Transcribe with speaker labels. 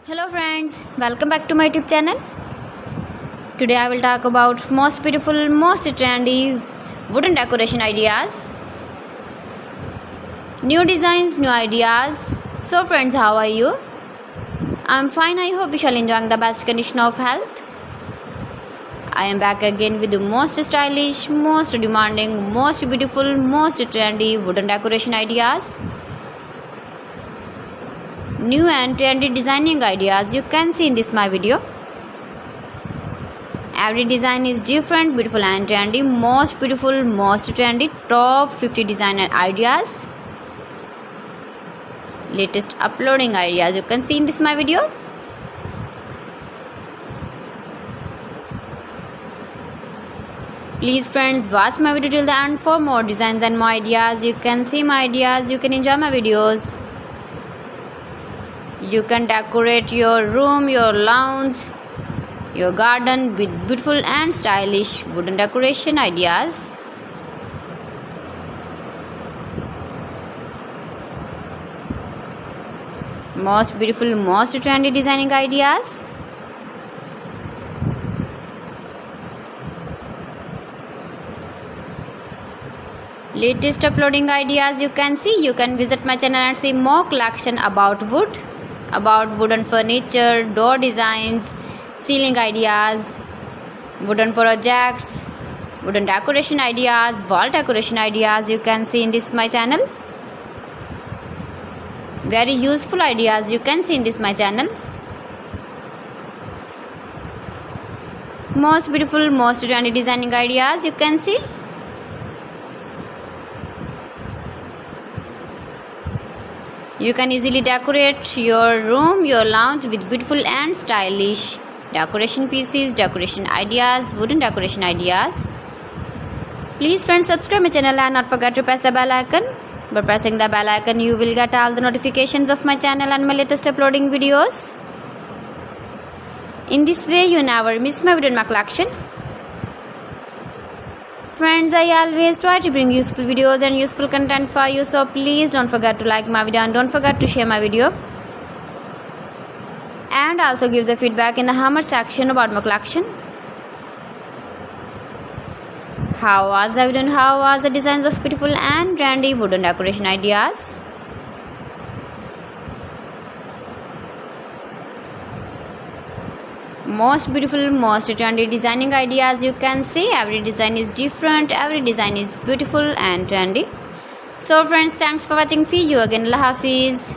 Speaker 1: Hello friends, welcome back to my YouTube channel. Today I will talk about most beautiful, most trendy wooden decoration ideas. New designs, new ideas. So friends, how are you? I'm fine. I hope you shall enjoy the best condition of health. I am back again with the most stylish, most demanding, most beautiful, most trendy wooden decoration ideas. New and trendy designing ideas you can see in this my video. Every design is different, beautiful and trendy. Most beautiful, most trendy, top 50 designer ideas. Latest uploading ideas you can see in this my video. Please friends, watch my video till the end for more designs and more ideas. You can see my ideas, you can enjoy my videos. You can decorate your room, your lounge, your garden with beautiful and stylish wooden decoration ideas. Most beautiful, most trendy designing ideas. Latest uploading ideas you can see. You can visit my channel and see more collection about wood, about wooden furniture, door designs, ceiling ideas, wooden projects, wooden decoration ideas, wall decoration ideas you can see in this my channel. Very useful ideas you can see in this my channel. Most beautiful, most trendy designing ideas you can see. You can easily decorate your room, your lounge with beautiful and stylish decoration pieces, decoration ideas, wooden decoration ideas. Please friends, subscribe my channel and not forget to press the bell icon. By pressing the bell icon, you will get all the notifications of my channel and my latest uploading videos. In this way, you never miss my video in my collection. Friends, I always try to bring useful videos and useful content for you, so please don't forget to like my video and don't forget to share my video. And also give the feedback in the comment section about my collection. How was the video and how was the designs of beautiful and trendy wooden decoration ideas? Most beautiful, most trendy designing ideas you can see. Every design is different, every design is beautiful and trendy. So friends, thanks for watching. See you again. Allah Hafiz.